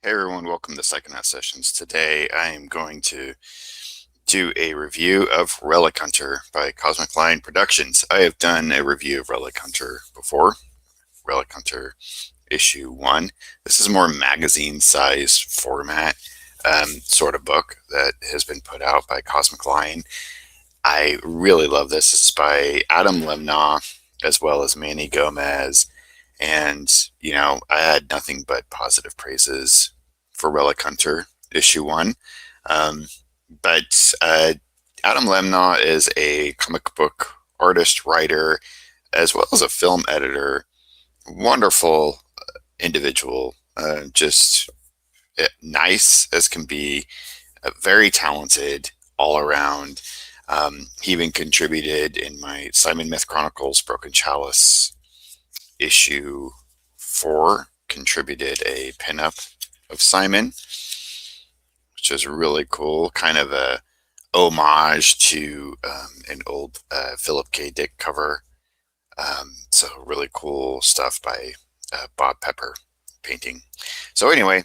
Hey everyone, welcome to Psychonaut Sessions. Today I am going to do a review of Relic Hunter by Cosmic Lion Productions. I have done a review of Relic Hunter before, Relic Hunter issue 1. This is a more magazine size format sort of book that has been put out by Cosmic Lion. I really love this. It's by Adam Lemnah as well as Manny Gomez. And, I had nothing but positive praises for Relic Hunter issue 1. But Adam Lemnah is a comic book artist, writer, as well as a film editor. Wonderful individual, just nice as can be, very talented all around. He even contributed in my Simon Myth Chronicles Broken Chalice issue 4, contributed a pinup of Simon, which is really cool, kind of a homage to an old Philip K. Dick cover. So really cool stuff by Bob Pepper painting. So anyway,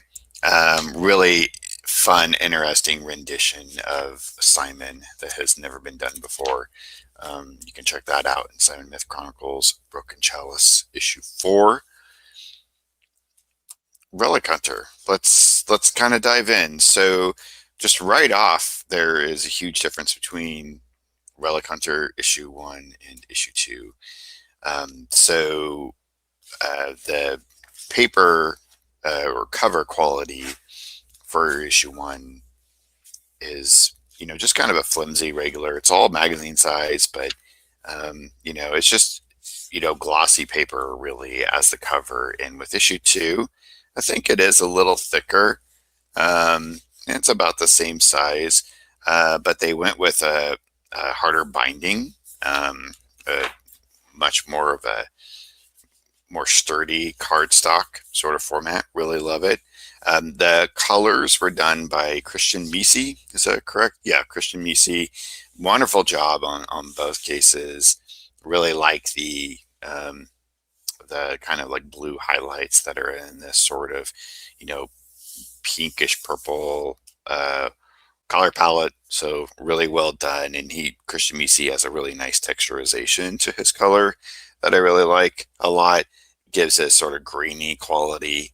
really fun, interesting rendition of Simon that has never been done before. You can check that out in Simon Myth Chronicles Broken Chalice issue 4. Relic Hunter. Let's kind of dive in. So just right off, there is a huge difference between Relic Hunter issue 1 and issue 2. The paper or cover quality for issue 1 is, just kind of a flimsy regular. It's all magazine size, but it's just, glossy paper really as the cover. And with issue 2, I think it is a little thicker. It's about the same size, but they went with a harder binding, much more of a more sturdy cardstock sort of format. Really love it. The colors were done by Christian Misi. Is that correct? Yeah, Christian Misi. Wonderful job on both cases. Really like the kind of like blue highlights that are in this sort of, pinkish purple color palette. So really well done. And Christian Misi has a really nice texturization to his color that I really like a lot. Gives a sort of greeny quality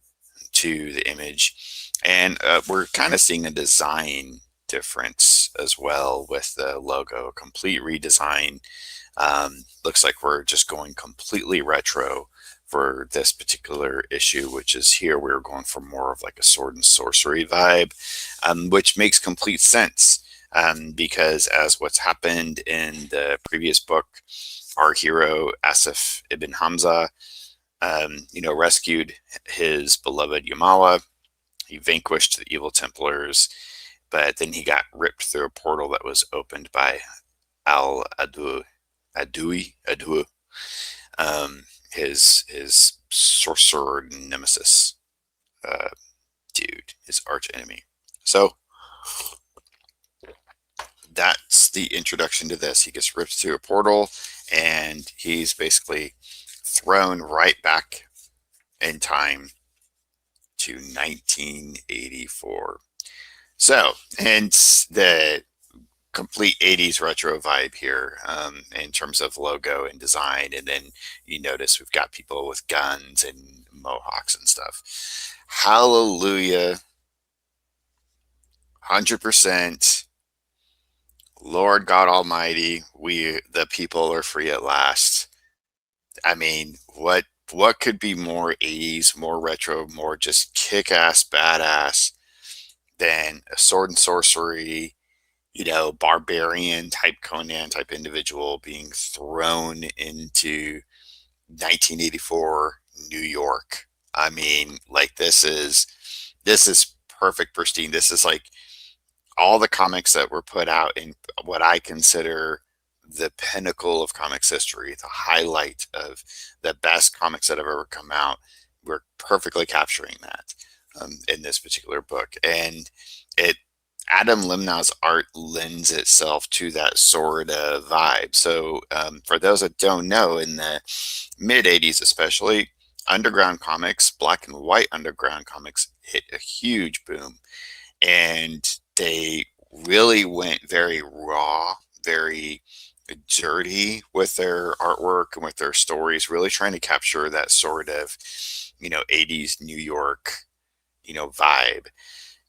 to the image. And we're kind of seeing a design difference as well with the logo. Complete redesign. Looks like we're just going completely retro for this particular issue, which is here we're going for more of like a sword and sorcery vibe, which makes complete sense, because as what's happened in the previous book, our hero Asif ibn Hamza rescued his beloved Yamala. He vanquished the evil Templars, but then he got ripped through a portal that was opened by Adui, his sorcerer nemesis, dude, his arch enemy. So that's the introduction to this. He gets ripped through a portal, and he's basically thrown right back in time to 1984. So, and the complete 80s retro vibe here, in terms of logo and design. And then you notice we've got people with guns and mohawks and stuff. Hallelujah. 100%. Lord God Almighty, we the people are free at last. I mean, what could be more 80s, more retro, more just kick-ass badass than a sword and sorcery, barbarian type Conan type individual being thrown into 1984 New York. I mean, like this is perfect, pristine. This is like all the comics that were put out in what I consider the pinnacle of comics history, the highlight of the best comics that have ever come out. We're perfectly capturing that in this particular book. And Adam Lemnah's art lends itself to that sort of vibe. So for those that don't know, in the mid 80s especially, underground comics, black and white underground comics, hit a huge boom, and they really went very raw, very dirty with their artwork and with their stories, really trying to capture that sort of, 80s New York, vibe.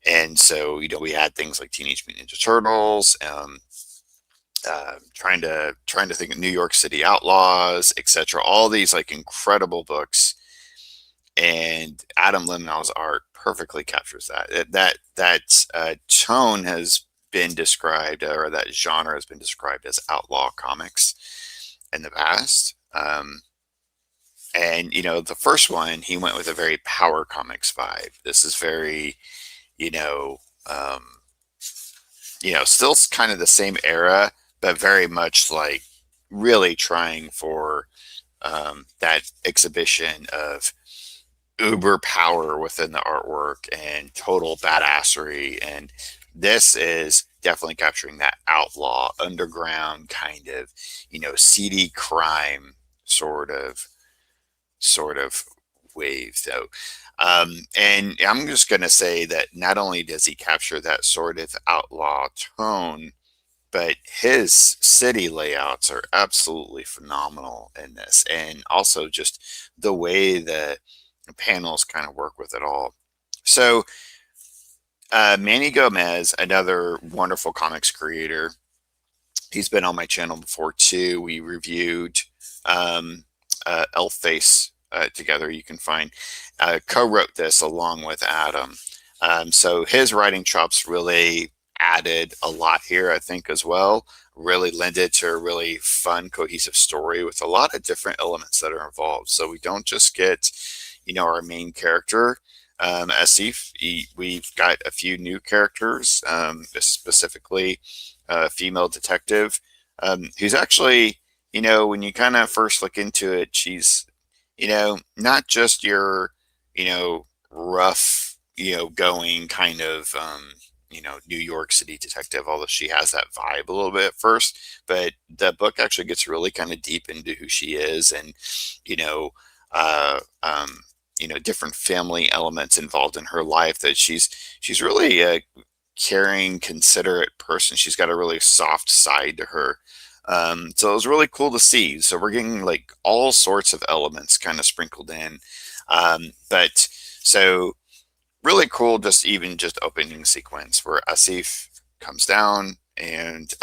And so, we had things like Teenage Mutant Ninja Turtles, trying to think of New York City Outlaws, etc. All these like incredible books, and Adam Lemnah's art perfectly captures that. That tone has been described, or that genre has been described as outlaw comics in the past. And the first one, he went with a very power comics vibe. This is very, you know, um, still kind of the same era, but very much like really trying for that exhibition of uber power within the artwork and total badassery. And this is definitely capturing that outlaw underground kind of, seedy crime sort of wave. So, and I'm just going to say that not only does he capture that sort of outlaw tone, but his city layouts are absolutely phenomenal in this, and also just the way that the panels kind of work with it all. So, Manny Gomez, another wonderful comics creator, he's been on my channel before too. We reviewed um, Elf Face together. You can find co-wrote this along with Adam. So his writing chops really added a lot here, I think, as well. Really lended to a really fun, cohesive story with a lot of different elements that are involved. So we don't just get, our main character, Asif. We've got a few new characters, specifically a female detective, who's actually, when you kind of first look into it, she's, not just your, rough, going kind of, New York City detective, although she has that vibe a little bit at first. But the book actually gets really kind of deep into who she is, and, you know, uh, um, different family elements involved in her life, that she's really a caring, considerate person. She's got a really soft side to her. So it was really cool to see. So we're getting like all sorts of elements kind of sprinkled in. But so really cool, just even just opening sequence where Asif comes down and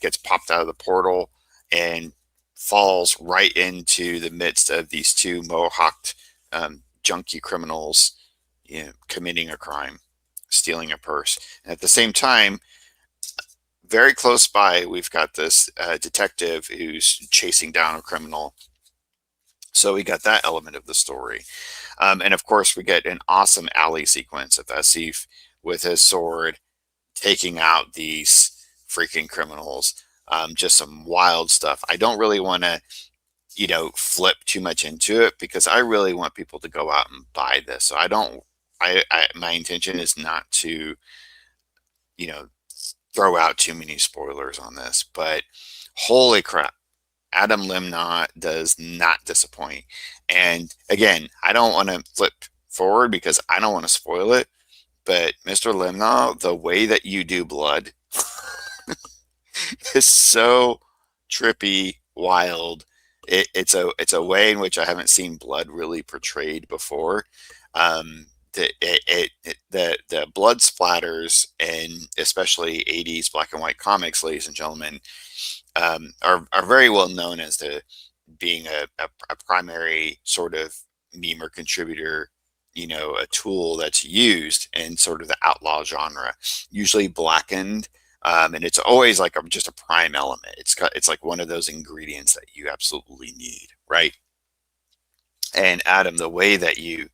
gets popped out of the portal and falls right into the midst of these two mohawked junkie criminals, committing a crime, stealing a purse. And at the same time, very close by, we've got this detective who's chasing down a criminal. So we got that element of the story. And of course, we get an awesome alley sequence of Asif with his sword taking out these freaking criminals. Just some wild stuff. I don't really want to, flip too much into it, because I really want people to go out and buy this. So I don't, my intention is not to, you know, throw out too many spoilers on this, but holy crap, Adam Lemnah does not disappoint. And again, I don't want to flip forward because I don't want to spoil it, but Mr. Lemnah, the way that you do blood is so trippy, wild. It's a way in which I haven't seen blood really portrayed before. The blood splatters, and especially 80s black and white comics, ladies and gentlemen, are very well known as to being a primary sort of meme or contributor, a tool that's used in sort of the outlaw genre, usually blackened. And it's always like just a prime element. It's like one of those ingredients that you absolutely need, right? And Adam, the way that you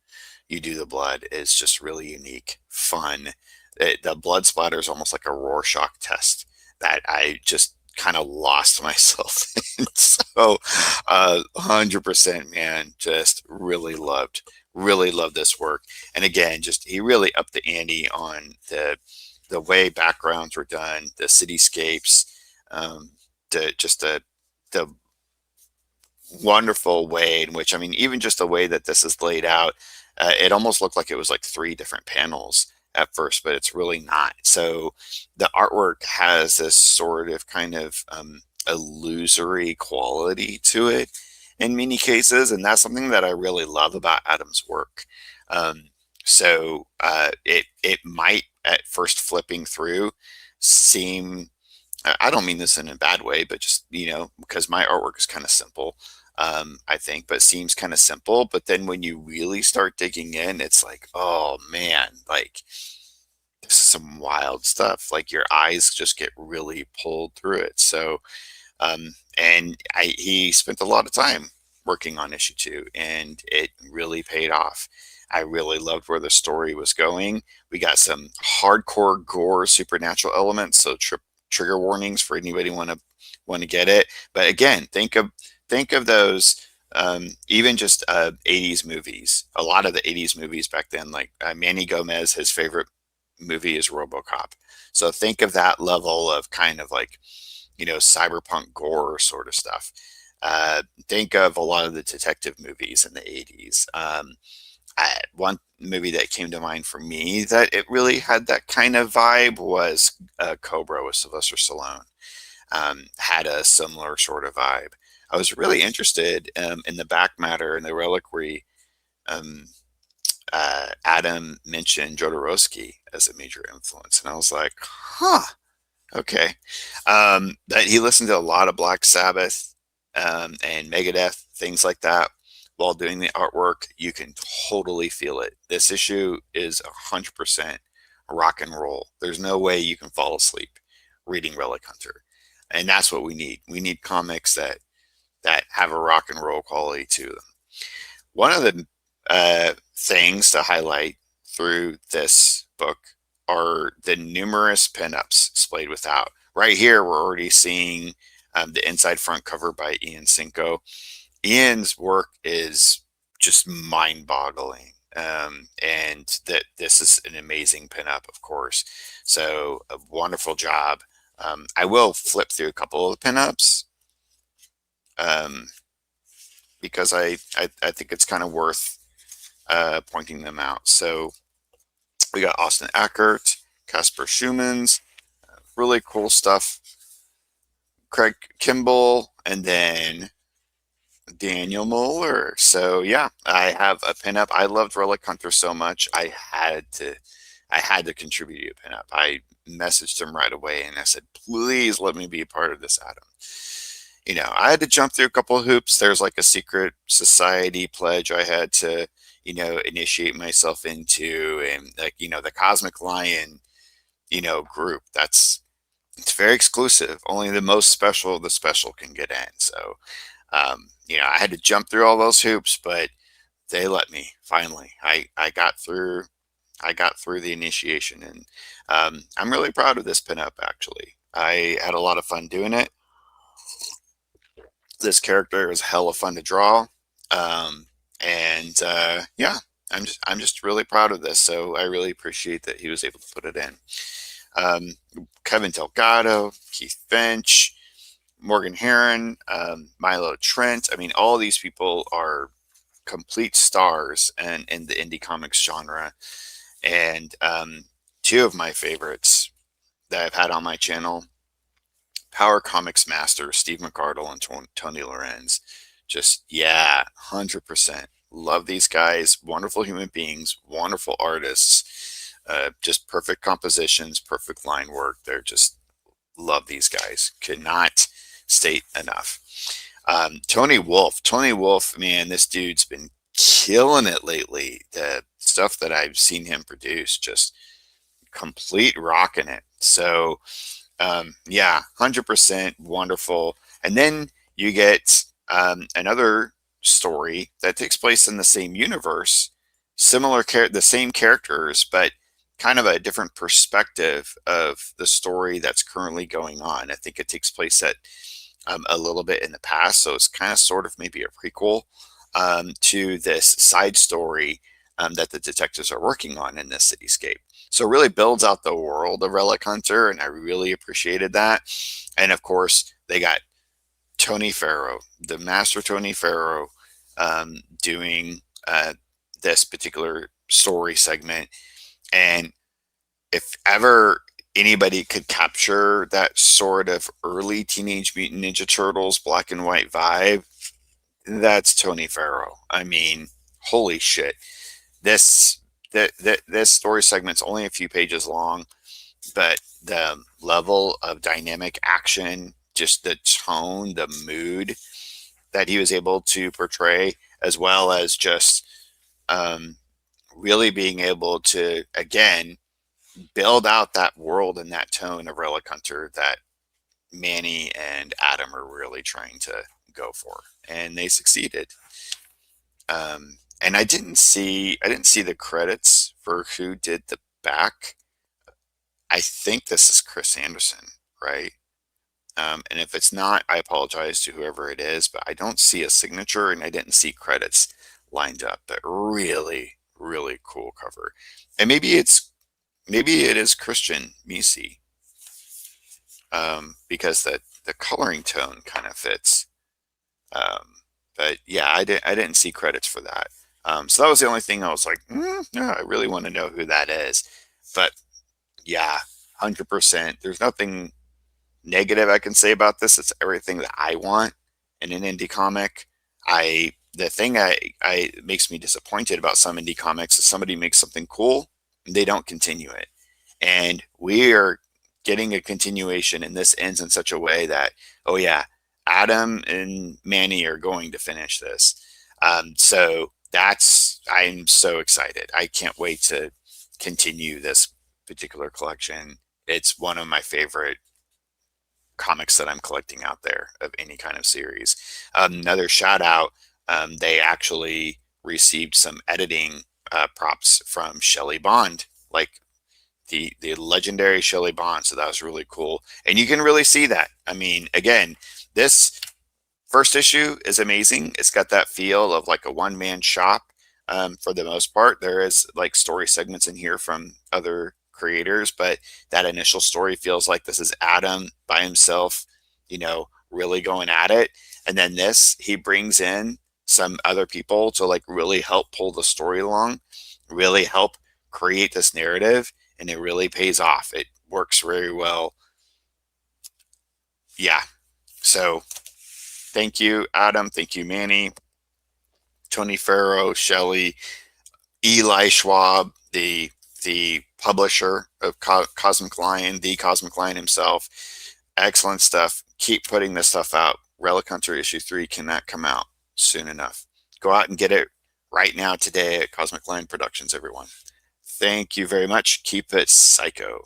do the blood is just really unique, fun. The blood splatter is almost like a Rorschach test that I just kind of lost myself in. So, 100%, man, just really loved this work. And again, just he really upped the ante on the way backgrounds were done, the cityscapes, the just the wonderful way in which, I mean, even just the way that this is laid out, it almost looked like it was like three different panels at first, but it's really not. So the artwork has this sort of kind of illusory quality to it in many cases, and that's something that I really love about Adam's work. Um, it might at first flipping through seem, I don't mean this in a bad way, but just, because my artwork is kind of simple, I think, but seems kind of simple. But then when you really start digging in, it's like, oh man, like this is some wild stuff. Like your eyes just get really pulled through it. So, and he spent a lot of time working on issue 2, and it really paid off. I really loved where the story was going. We got some hardcore gore supernatural elements, so trigger warnings for anybody want to get it. But again, think of those, even just 80s movies. A lot of the 80s movies back then, like Manny Gomez, his favorite movie is RoboCop. So think of that level of kind of like, cyberpunk gore sort of stuff. Think of a lot of the detective movies in the 80s. One movie that came to mind for me that it really had that kind of vibe was Cobra with Sylvester Stallone. Had a similar sort of vibe. I was really interested in the back matter and the reliquary. Um, Adam mentioned Jodorowsky as a major influence, and I was like, huh, okay. That he listened to a lot of Black Sabbath and Megadeth, things like that, while doing the artwork. You can totally feel it. This issue is 100% rock and roll. There's no way you can fall asleep reading Relic Hunter, and that's what we need. We need comics that have a rock and roll quality to them. One of the things to highlight through this book are the numerous pinups splayed without. Right here, we're already seeing the inside front cover by Ian Cinco. Ian's work is just mind-boggling, and that this is an amazing pinup, of course. So a wonderful job. I will flip through a couple of the pinups um, because I think it's kind of worth pointing them out. So we got Austin Eckert, Casper Schumann's, really cool stuff. Craig Kimball, and then Daniel Muller. So yeah, I have a pinup. I loved Relic Hunter so much, I had to contribute a pinup. I messaged him right away and I said, please let me be a part of this, Adam. I had to jump through a couple of hoops. There's like a secret society pledge I had to, initiate myself into, and like, the Cosmic Lion, group. It's very exclusive. Only the most special of the special can get in. So, I had to jump through all those hoops, but they let me finally. I got through. I got through the initiation, and I'm really proud of this pinup. Actually, I had a lot of fun doing it. This character is hella fun to draw, and yeah, I'm just really proud of this. So I really appreciate that he was able to put it in. Kevin Delgado, Keith Finch, Morgan Herron, Milo Trent. I mean, all these people are complete stars in the indie comics genre. And two of my favorites that I've had on my channel, Power Comics Master, Steve McArdle and Tony Lorenz. Just, yeah, 100%. Love these guys. Wonderful human beings, wonderful artists, just perfect compositions, perfect line work. They're just, love these guys. Could not state enough. Tony Wolf, man, this dude's been killing it lately. The stuff that I've seen him produce, just complete rocking it. So, yeah, 100% wonderful. And then you get another story that takes place in the same universe, the same characters, but kind of a different perspective of the story that's currently going on. I think it takes place at a little bit in the past, so it's kind of sort of maybe a prequel to this side story that the detectives are working on in this cityscape. So it really builds out the world of Relic Hunter, and I really appreciated that. And of course, they got Tony Farrow, the master Tony Farrow, doing this particular story segment. And if ever anybody could capture that sort of early Teenage Mutant Ninja Turtles black and white vibe, that's Tony Farrow. I mean, holy shit. This this story segment's only a few pages long, but the level of dynamic action, just the tone, the mood that he was able to portray, as well as just um, really being able to, again, build out that world and that tone of Relic Hunter that Manny and Adam are really trying to go for, and they succeeded. And I didn't see the credits for who did the back. I think this is Chris Anderson, right? And if it's not, I apologize to whoever it is, but I don't see a signature and I didn't see credits lined up. But really, really cool cover. And maybe it is Christian Misi, because the coloring tone kind of fits. But yeah, I didn't see credits for that. So that was the only thing I was like, no, I really want to know who that is. But yeah, 100%. There's nothing negative I can say about this. It's everything that I want in an indie comic. The thing I makes me disappointed about some indie comics is somebody makes something cool and they don't continue it. And we are getting a continuation, and this ends in such a way that, oh yeah, Adam and Manny are going to finish this. So I'm so excited. I can't wait to continue this particular collection. It's one of my favorite comics that I'm collecting out there of any kind of series. Another shout out, they actually received some editing props from Shelley Bond, like the legendary Shelley Bond. So that was really cool. And you can really see that. I mean, again, this first issue is amazing. It's got that feel of like a one-man shop. For the most part, there is like story segments in here from other creators, but that initial story feels like this is Adam by himself, really going at it. And then he brings in some other people to like really help pull the story along, really help create this narrative, and it really pays off. It works very well. Yeah. So thank you, Adam. Thank you, Manny, Tony Farrow, Shelley, Eli Schwab, the publisher of Cosmic Lion, the Cosmic Lion himself. Excellent stuff. Keep putting this stuff out. Relic Hunter issue 3 cannot come out soon enough. Go out and get it right now today at Cosmic Lion Productions, everyone. Thank you very much. Keep it psycho.